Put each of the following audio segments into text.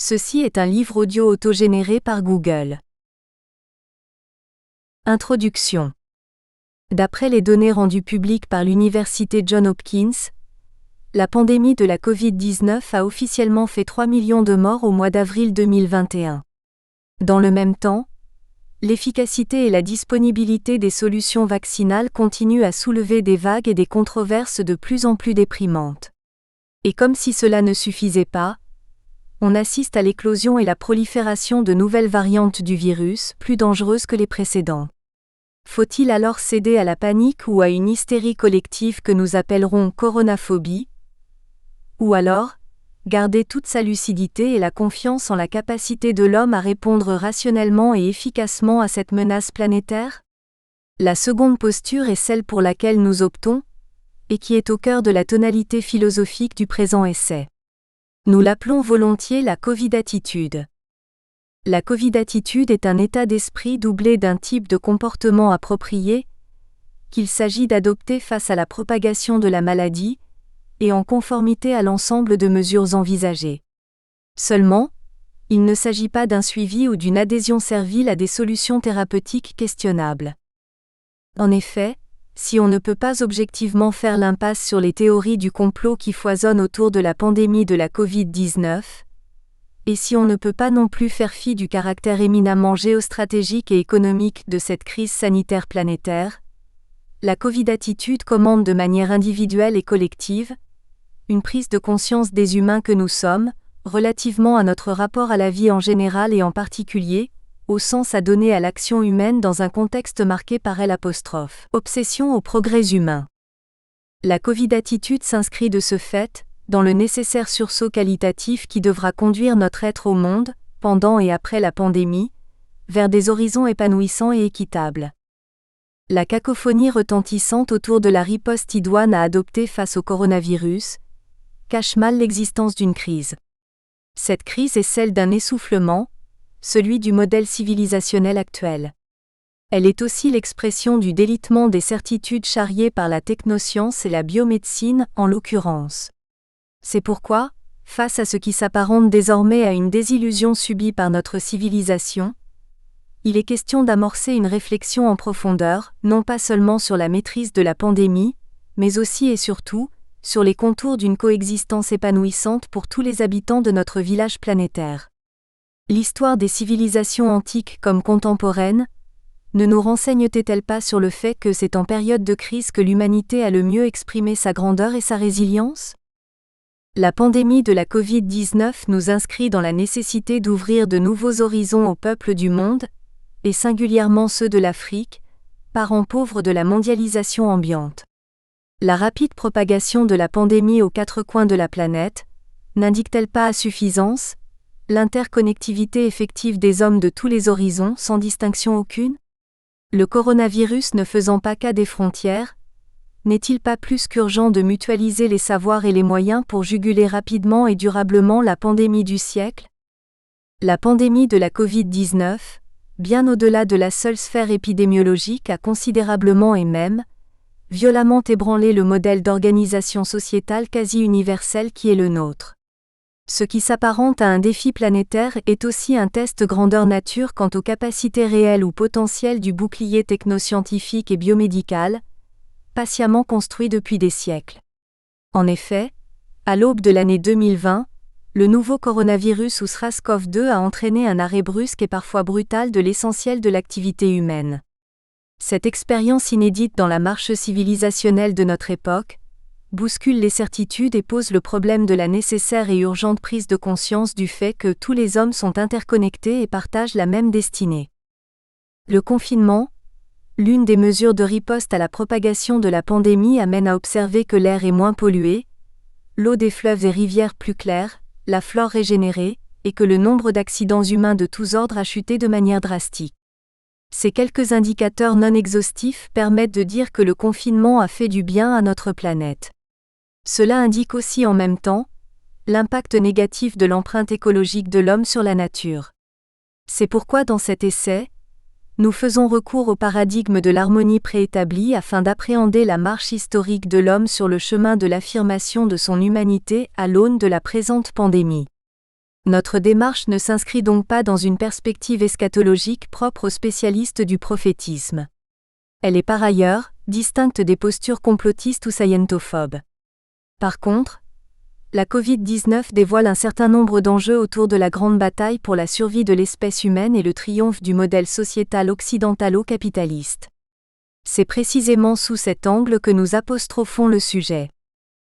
Ceci est un livre audio autogénéré par Google. Introduction. D'après les données rendues publiques par l'université Johns Hopkins, la pandémie de la Covid-19 a officiellement fait 3 millions de morts au mois d'avril 2021. Dans le même temps, l'efficacité et la disponibilité des solutions vaccinales continuent à soulever des vagues et des controverses de plus en plus déprimantes. Et comme si cela ne suffisait pas, on assiste à l'éclosion et la prolifération de nouvelles variantes du virus, plus dangereuses que les précédentes. Faut-il alors céder à la panique ou à une hystérie collective que nous appellerons coronaphobie? Ou alors, garder toute sa lucidité et la confiance en la capacité de l'homme à répondre rationnellement et efficacement à cette menace planétaire? La seconde posture est celle pour laquelle nous optons, et qui est au cœur de la tonalité philosophique du présent essai. Nous l'appelons volontiers la Covid-attitude. La Covid-attitude est un état d'esprit doublé d'un type de comportement approprié, qu'il s'agit d'adopter face à la propagation de la maladie, et en conformité à l'ensemble de mesures envisagées. Seulement, il ne s'agit pas d'un suivi ou d'une adhésion servile à des solutions thérapeutiques questionnables. En effet, si on ne peut pas objectivement faire l'impasse sur les théories du complot qui foisonnent autour de la pandémie de la Covid-19, et si on ne peut pas non plus faire fi du caractère éminemment géostratégique et économique de cette crise sanitaire planétaire, la Covid-attitude commande de manière individuelle et collective une prise de conscience des humains que nous sommes, relativement à notre rapport à la vie en général et en particulier, au sens à donner à l'action humaine dans un contexte marqué par obsession au progrès humain. La Covid-attitude s'inscrit de ce fait dans le nécessaire sursaut qualitatif qui devra conduire notre être au monde, pendant et après la pandémie, vers des horizons épanouissants et équitables. La cacophonie retentissante autour de la riposte idoine à adopter face au coronavirus cache mal l'existence d'une crise. Cette crise est celle d'un essoufflement, celui du modèle civilisationnel actuel. Elle est aussi l'expression du délitement des certitudes charriées par la technoscience et la biomédecine en l'occurrence. C'est pourquoi, face à ce qui s'apparente désormais à une désillusion subie par notre civilisation, il est question d'amorcer une réflexion en profondeur, non pas seulement sur la maîtrise de la pandémie, mais aussi et surtout, sur les contours d'une coexistence épanouissante pour tous les habitants de notre village planétaire. L'histoire des civilisations antiques comme contemporaines ne nous renseigne-t-elle pas sur le fait que c'est en période de crise que l'humanité a le mieux exprimé sa grandeur et sa résilience? La pandémie de la Covid-19 nous inscrit dans la nécessité d'ouvrir de nouveaux horizons aux peuples du monde, et singulièrement ceux de l'Afrique, parent pauvre de la mondialisation ambiante. La rapide propagation de la pandémie aux quatre coins de la planète n'indique-t-elle pas à suffisance l'interconnectivité effective des hommes de tous les horizons sans distinction aucune? Le coronavirus ne faisant pas cas des frontières, n'est-il pas plus qu'urgent de mutualiser les savoirs et les moyens pour juguler rapidement et durablement la pandémie du siècle? La pandémie de la Covid-19, bien au-delà de la seule sphère épidémiologique, a considérablement et même violemment ébranlé le modèle d'organisation sociétale quasi universel qui est le nôtre. Ce qui s'apparente à un défi planétaire est aussi un test grandeur nature quant aux capacités réelles ou potentielles du bouclier technoscientifique et biomédical, patiemment construit depuis des siècles. En effet, à l'aube de l'année 2020, le nouveau coronavirus ou SARS-CoV-2 a entraîné un arrêt brusque et parfois brutal de l'essentiel de l'activité humaine. Cette expérience inédite dans la marche civilisationnelle de notre époque bouscule les certitudes et pose le problème de la nécessaire et urgente prise de conscience du fait que tous les hommes sont interconnectés et partagent la même destinée. Le confinement, l'une des mesures de riposte à la propagation de la pandémie, amène à observer que l'air est moins pollué, l'eau des fleuves et rivières plus claire, la flore régénérée, et que le nombre d'accidents humains de tous ordres a chuté de manière drastique. Ces quelques indicateurs non exhaustifs permettent de dire que le confinement a fait du bien à notre planète. Cela indique aussi en même temps l'impact négatif de l'empreinte écologique de l'homme sur la nature. C'est pourquoi dans cet essai, nous faisons recours au paradigme de l'harmonie préétablie afin d'appréhender la marche historique de l'homme sur le chemin de l'affirmation de son humanité à l'aune de la présente pandémie. Notre démarche ne s'inscrit donc pas dans une perspective eschatologique propre aux spécialistes du prophétisme. Elle est par ailleurs distincte des postures complotistes ou scientophobes. Par contre, la Covid-19 dévoile un certain nombre d'enjeux autour de la grande bataille pour la survie de l'espèce humaine et le triomphe du modèle sociétal occidentalo-capitaliste. C'est précisément sous cet angle que nous apostrophons le sujet.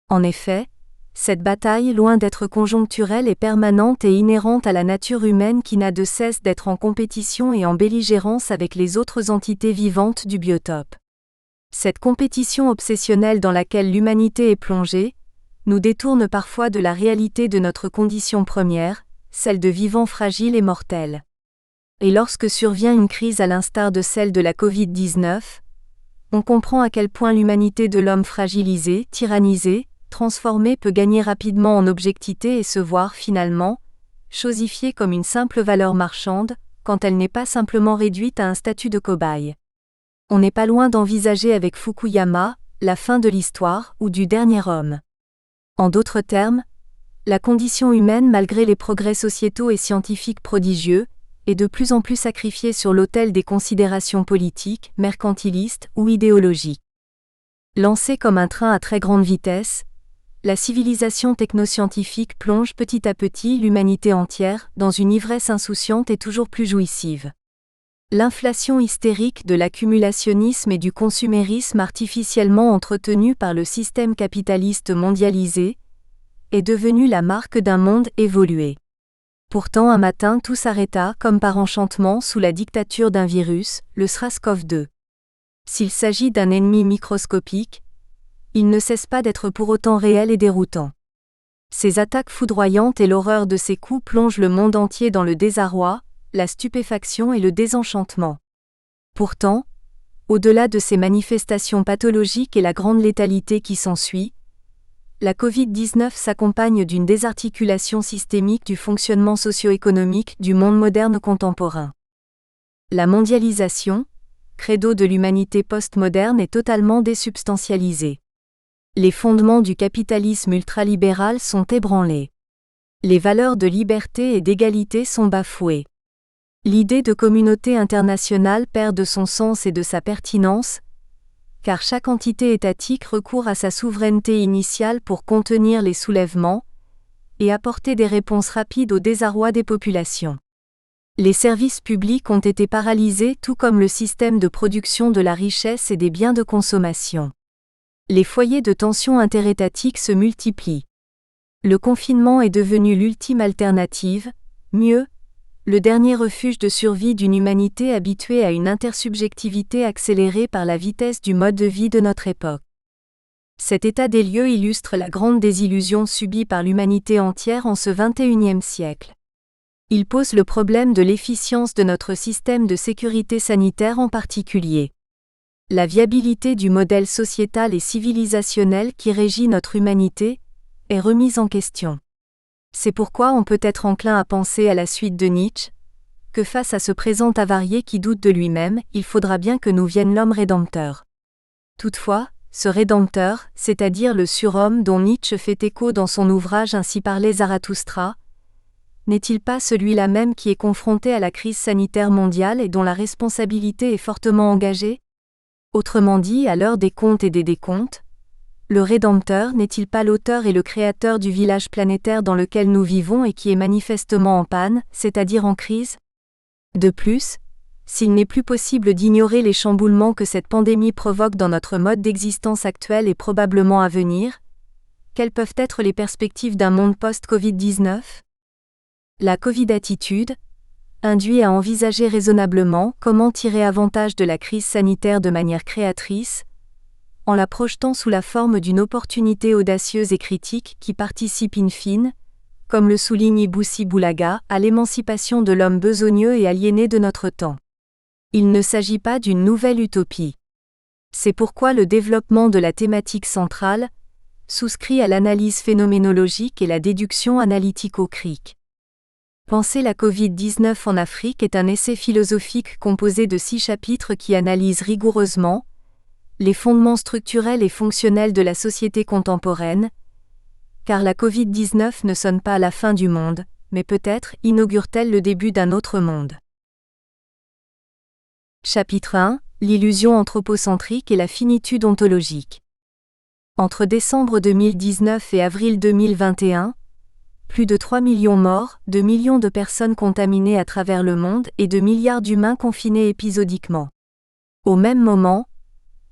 En effet, cette bataille, loin d'être conjoncturelle, est permanente et inhérente à la nature humaine qui n'a de cesse d'être en compétition et en belligérance avec les autres entités vivantes du biotope. Cette compétition obsessionnelle dans laquelle l'humanité est plongée, nous détourne parfois de la réalité de notre condition première, celle de vivants fragiles et mortels. Et lorsque survient une crise à l'instar de celle de la Covid-19, on comprend à quel point l'humanité de l'homme fragilisé, tyrannisé, transformé peut gagner rapidement en objectivité et se voir finalement chosifiée comme une simple valeur marchande, quand elle n'est pas simplement réduite à un statut de cobaye. On n'est pas loin d'envisager avec Fukuyama la fin de l'histoire ou du dernier homme. En d'autres termes, la condition humaine, malgré les progrès sociétaux et scientifiques prodigieux, est de plus en plus sacrifiée sur l'autel des considérations politiques, mercantilistes ou idéologiques. Lancée comme un train à très grande vitesse, la civilisation technoscientifique plonge petit à petit l'humanité entière dans une ivresse insouciante et toujours plus jouissive. L'inflation hystérique de l'accumulationnisme et du consumérisme artificiellement entretenu par le système capitaliste mondialisé est devenue la marque d'un monde évolué. Pourtant un matin tout s'arrêta comme par enchantement sous la dictature d'un virus, le SARS-CoV-2. S'il s'agit d'un ennemi microscopique, il ne cesse pas d'être pour autant réel et déroutant. Ces attaques foudroyantes et l'horreur de ses coups plongent le monde entier dans le désarroi, la stupéfaction et le désenchantement. Pourtant, au-delà de ces manifestations pathologiques et la grande létalité qui s'ensuit, la Covid-19 s'accompagne d'une désarticulation systémique du fonctionnement socio-économique du monde moderne contemporain. La mondialisation, credo de l'humanité postmoderne, est totalement désubstantialisée. Les fondements du capitalisme ultralibéral sont ébranlés. Les valeurs de liberté et d'égalité sont bafouées. L'idée de communauté internationale perd de son sens et de sa pertinence, car chaque entité étatique recourt à sa souveraineté initiale pour contenir les soulèvements et apporter des réponses rapides au désarroi des populations. Les services publics ont été paralysés tout comme le système de production de la richesse et des biens de consommation. Les foyers de tension interétatiques se multiplient. Le confinement est devenu l'ultime alternative, mieux, le dernier refuge de survie d'une humanité habituée à une intersubjectivité accélérée par la vitesse du mode de vie de notre époque. Cet état des lieux illustre la grande désillusion subie par l'humanité entière en ce XXIe siècle. Il pose le problème de l'efficience de notre système de sécurité sanitaire en particulier. La viabilité du modèle sociétal et civilisationnel qui régit notre humanité est remise en question. C'est pourquoi on peut être enclin à penser à la suite de Nietzsche, que face à ce présent avarié qui doute de lui-même, il faudra bien que nous vienne l'homme rédempteur. Toutefois, ce rédempteur, c'est-à-dire le surhomme dont Nietzsche fait écho dans son ouvrage Ainsi parlait Zarathustra, n'est-il pas celui-là même qui est confronté à la crise sanitaire mondiale et dont la responsabilité est fortement engagée ? Autrement dit, à l'heure des comptes et des décomptes, le Rédempteur n'est-il pas l'auteur et le créateur du village planétaire dans lequel nous vivons et qui est manifestement en panne, c'est-à-dire en crise ? De plus, s'il n'est plus possible d'ignorer les chamboulements que cette pandémie provoque dans notre mode d'existence actuel et probablement à venir, quelles peuvent être les perspectives d'un monde post-Covid-19 ? La Covid-attitude induit à envisager raisonnablement comment tirer avantage de la crise sanitaire de manière créatrice, en la projetant sous la forme d'une opportunité audacieuse et critique qui participe in fine, comme le souligne Ibusi Bulaga, à l'émancipation de l'homme besogneux et aliéné de notre temps. Il ne s'agit pas d'une nouvelle utopie. C'est pourquoi le développement de la thématique centrale souscrit à l'analyse phénoménologique et la déduction analytico-critique. Penser la Covid-19 en Afrique est un essai philosophique composé de 6 chapitres qui analysent rigoureusement les fondements structurels et fonctionnels de la société contemporaine, car la Covid-19 ne sonne pas la fin du monde, mais peut-être inaugure-t-elle le début d'un autre monde. Chapitre 1 – L'illusion anthropocentrique et la finitude ontologique. Entre décembre 2019 et avril 2021, plus de 3 millions morts, 2 millions de personnes contaminées à travers le monde et 2 milliards d'humains confinés épisodiquement. Au même moment,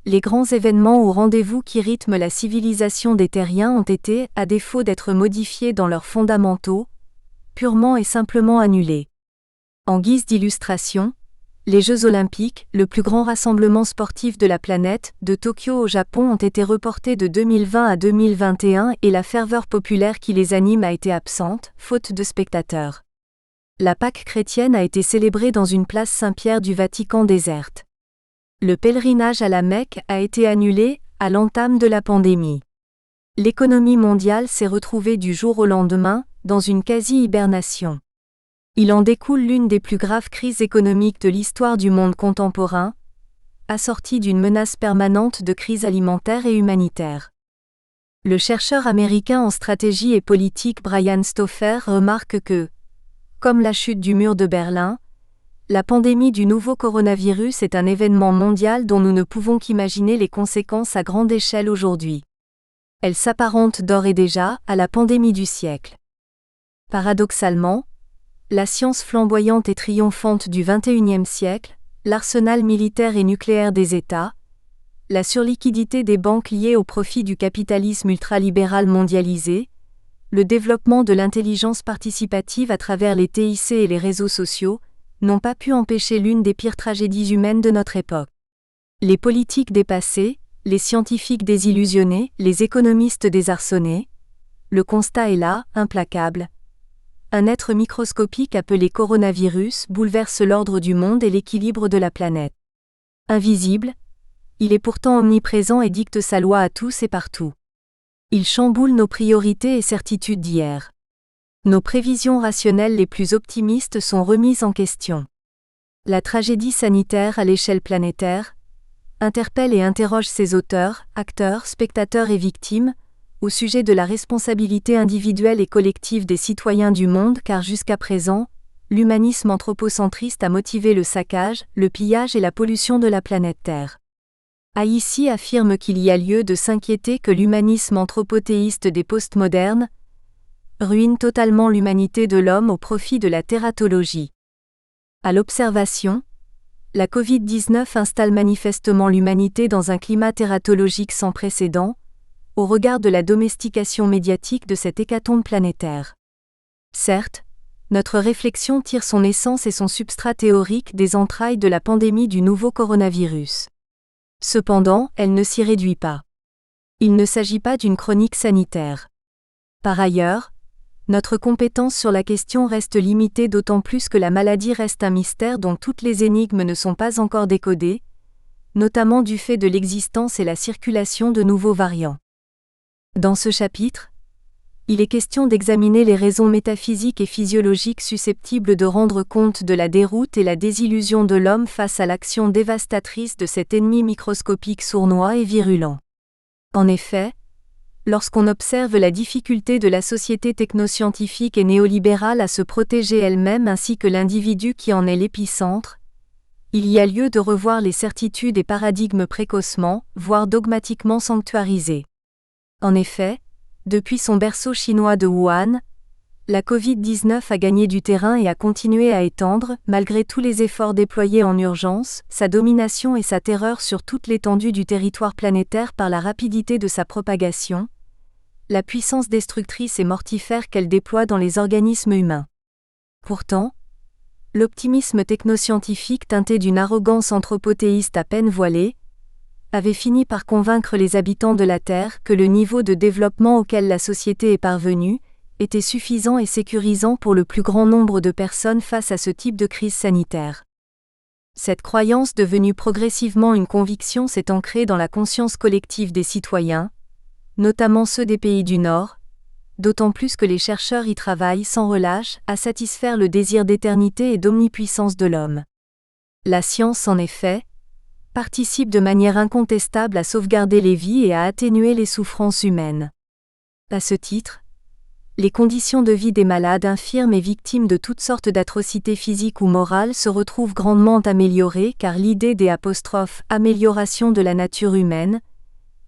les grands événements ou rendez-vous qui rythment la civilisation des terriens ont été, à défaut d'être modifiés dans leurs fondamentaux, purement et simplement annulés. En guise d'illustration, les Jeux Olympiques, le plus grand rassemblement sportif de la planète, de Tokyo au Japon ont été reportés de 2020 à 2021 et la ferveur populaire qui les anime a été absente, faute de spectateurs. La Pâque chrétienne a été célébrée dans une place Saint-Pierre du Vatican déserte. Le pèlerinage à la Mecque a été annulé, à l'entame de la pandémie. L'économie mondiale s'est retrouvée du jour au lendemain, dans une quasi-hibernation. Il en découle l'une des plus graves crises économiques de l'histoire du monde contemporain, assortie d'une menace permanente de crise alimentaire et humanitaire. Le chercheur américain en stratégie et politique Brian Stauffer remarque que, comme la chute du mur de Berlin, la pandémie du nouveau coronavirus est un événement mondial dont nous ne pouvons qu'imaginer les conséquences à grande échelle aujourd'hui. Elle s'apparente d'ores et déjà à la pandémie du siècle. Paradoxalement, la science flamboyante et triomphante du XXIe siècle, l'arsenal militaire et nucléaire des États, la surliquidité des banques liée au profit du capitalisme ultralibéral mondialisé, le développement de l'intelligence participative à travers les TIC et les réseaux sociaux, n'ont pas pu empêcher l'une des pires tragédies humaines de notre époque. Les politiques dépassés, les scientifiques désillusionnés, les économistes désarçonnés, le constat est là, implacable. Un être microscopique appelé coronavirus bouleverse l'ordre du monde et l'équilibre de la planète. Invisible, il est pourtant omniprésent et dicte sa loi à tous et partout. Il chamboule nos priorités et certitudes d'hier. Nos prévisions rationnelles les plus optimistes sont remises en question. La tragédie sanitaire à l'échelle planétaire interpelle et interroge ses auteurs, acteurs, spectateurs et victimes, au sujet de la responsabilité individuelle et collective des citoyens du monde car jusqu'à présent, l'humanisme anthropocentriste a motivé le saccage, le pillage et la pollution de la planète Terre. Haïti affirme qu'il y a lieu de s'inquiéter que l'humanisme anthropothéiste des postmodernes ruine totalement l'humanité de l'homme au profit de la tératologie. À l'observation, la Covid-19 installe manifestement l'humanité dans un climat tératologique sans précédent, au regard de la domestication médiatique de cette hécatombe planétaire. Certes, notre réflexion tire son essence et son substrat théorique des entrailles de la pandémie du nouveau coronavirus. Cependant, elle ne s'y réduit pas. Il ne s'agit pas d'une chronique sanitaire. Par ailleurs, notre compétence sur la question reste limitée d'autant plus que la maladie reste un mystère dont toutes les énigmes ne sont pas encore décodées, notamment du fait de l'existence et la circulation de nouveaux variants. Dans ce chapitre, il est question d'examiner les raisons métaphysiques et physiologiques susceptibles de rendre compte de la déroute et la désillusion de l'homme face à l'action dévastatrice de cet ennemi microscopique sournois et virulent. En effet, lorsqu'on observe la difficulté de la société technoscientifique et néolibérale à se protéger elle-même ainsi que l'individu qui en est l'épicentre, il y a lieu de revoir les certitudes et paradigmes précocement, voire dogmatiquement sanctuarisés. En effet, depuis son berceau chinois de Wuhan, la Covid-19 a gagné du terrain et a continué à étendre, malgré tous les efforts déployés en urgence, sa domination et sa terreur sur toute l'étendue du territoire planétaire par la rapidité de sa propagation, la puissance destructrice et mortifère qu'elle déploie dans les organismes humains. Pourtant, l'optimisme technoscientifique teinté d'une arrogance anthropothéiste à peine voilée, avait fini par convaincre les habitants de la Terre que le niveau de développement auquel la société est parvenue était suffisant et sécurisant pour le plus grand nombre de personnes face à ce type de crise sanitaire. Cette croyance devenue progressivement une conviction s'est ancrée dans la conscience collective des citoyens, notamment ceux des pays du Nord, d'autant plus que les chercheurs y travaillent sans relâche à satisfaire le désir d'éternité et d'omnipuissance de l'homme. La science, en effet, participe de manière incontestable à sauvegarder les vies et à atténuer les souffrances humaines. À ce titre, Les conditions de vie des malades infirmes et victimes de toutes sortes d'atrocités physiques ou morales se retrouvent grandement améliorées car l'idée des « amélioration de la nature humaine »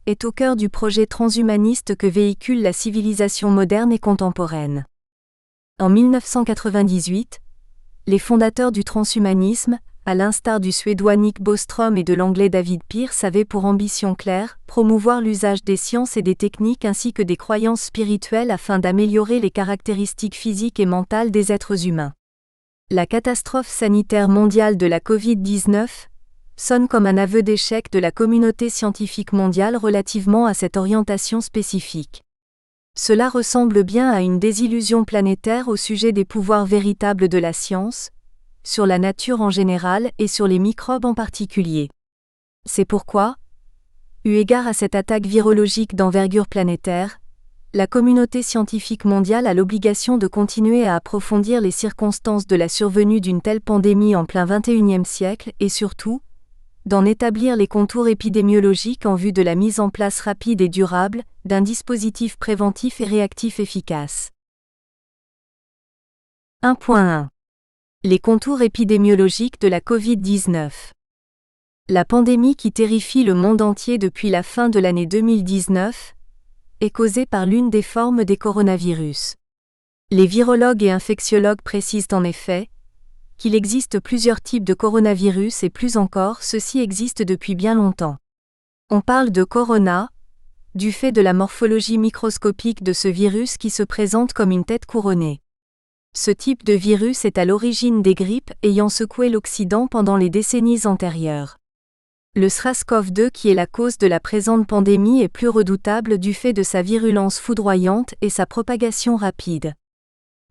est au cœur du projet transhumaniste que véhicule la civilisation moderne et contemporaine. En 1998, les fondateurs du transhumanisme, à l'instar du Suédois Nick Bostrom et de l'Anglais David Pearce, avaient pour ambition claire promouvoir l'usage des sciences et des techniques ainsi que des croyances spirituelles afin d'améliorer les caractéristiques physiques et mentales des êtres humains. La catastrophe sanitaire mondiale de la Covid-19 sonne comme un aveu d'échec de la communauté scientifique mondiale relativement à cette orientation spécifique. Cela ressemble bien à une désillusion planétaire au sujet des pouvoirs véritables de la science, sur la nature en général et sur les microbes en particulier. C'est pourquoi, eu égard à cette attaque virologique d'envergure planétaire, la communauté scientifique mondiale a l'obligation de continuer à approfondir les circonstances de la survenue d'une telle pandémie en plein XXIe siècle et surtout, d'en établir les contours épidémiologiques en vue de la mise en place rapide et durable d'un dispositif préventif et réactif efficace. 1.1. Les contours épidémiologiques de la Covid-19. La pandémie qui terrifie le monde entier depuis la fin de l'année 2019 est causée par l'une des formes des coronavirus. Les virologues et infectiologues précisent en effet qu'il existe plusieurs types de coronavirus et plus encore, ceux-ci existent depuis bien longtemps. On parle de corona, du fait de la morphologie microscopique de ce virus qui se présente comme une tête couronnée. Ce type de virus est à l'origine des grippes ayant secoué l'Occident pendant les décennies antérieures. Le SARS-CoV-2 qui est la cause de la présente pandémie est plus redoutable du fait de sa virulence foudroyante et sa propagation rapide.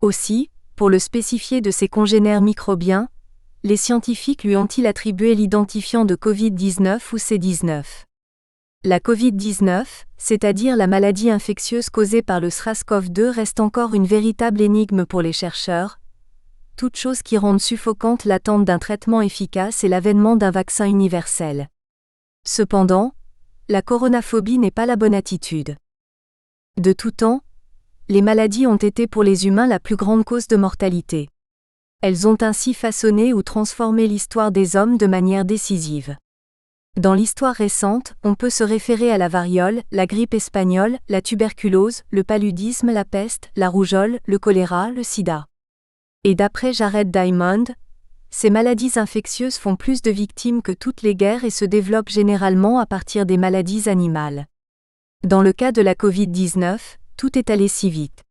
Aussi, pour le spécifier de ses congénères microbiens, les scientifiques lui ont-ils attribué l'identifiant de Covid-19 ou C19. La Covid-19, c'est-à-dire la maladie infectieuse causée par le SARS-CoV-2, reste encore une véritable énigme pour les chercheurs, toute chose qui rende suffocante l'attente d'un traitement efficace et l'avènement d'un vaccin universel. Cependant, la coronaphobie n'est pas la bonne attitude. De tout temps, les maladies ont été pour les humains la plus grande cause de mortalité. Elles ont ainsi façonné ou transformé l'histoire des hommes de manière décisive. Dans l'histoire récente, on peut se référer à la variole, la grippe espagnole, la tuberculose, le paludisme, la peste, la rougeole, le choléra, le sida. Et d'après Jared Diamond, ces maladies infectieuses font plus de victimes que toutes les guerres et se développent généralement à partir des maladies animales. Dans le cas de la Covid-19, tout est allé si vite.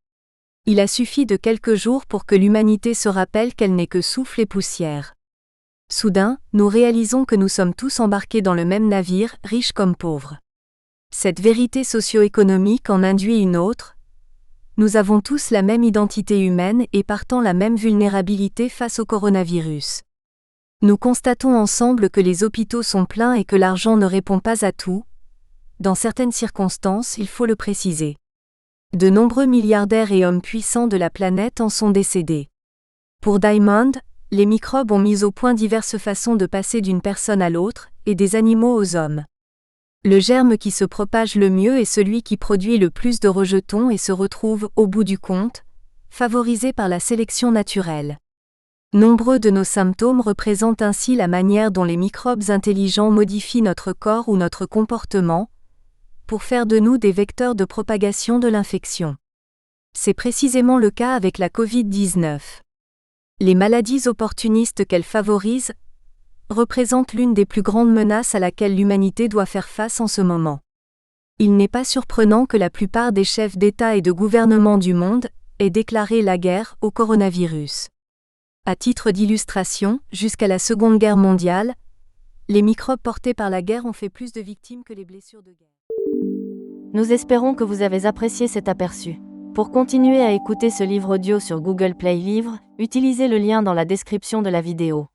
Il a suffi de quelques jours pour que l'humanité se rappelle qu'elle n'est que souffle et poussière. Soudain, nous réalisons que nous sommes tous embarqués dans le même navire, riches comme pauvres. Cette vérité socio-économique en induit une autre. Nous avons tous la même identité humaine et partant la même vulnérabilité face au coronavirus. Nous constatons ensemble que les hôpitaux sont pleins et que l'argent ne répond pas à tout. Dans certaines circonstances, il faut le préciser. De nombreux milliardaires et hommes puissants de la planète en sont décédés. Pour Diamond, les microbes ont mis au point diverses façons de passer d'une personne à l'autre, et des animaux aux hommes. Le germe qui se propage le mieux est celui qui produit le plus de rejetons et se retrouve, au bout du compte, favorisé par la sélection naturelle. Nombreux de nos symptômes représentent ainsi la manière dont les microbes intelligents modifient notre corps ou notre comportement, pour faire de nous des vecteurs de propagation de l'infection. C'est précisément le cas avec la Covid-19. Les maladies opportunistes qu'elle favorise représentent l'une des plus grandes menaces à laquelle l'humanité doit faire face en ce moment. Il n'est pas surprenant que la plupart des chefs d'État et de gouvernement du monde aient déclaré la guerre au coronavirus. À titre d'illustration, jusqu'à la Seconde Guerre mondiale, les microbes portés par la guerre ont fait plus de victimes que les blessures de guerre. Nous espérons que vous avez apprécié cet aperçu. Pour continuer à écouter ce livre audio sur Google Play Livres, utilisez le lien dans la description de la vidéo.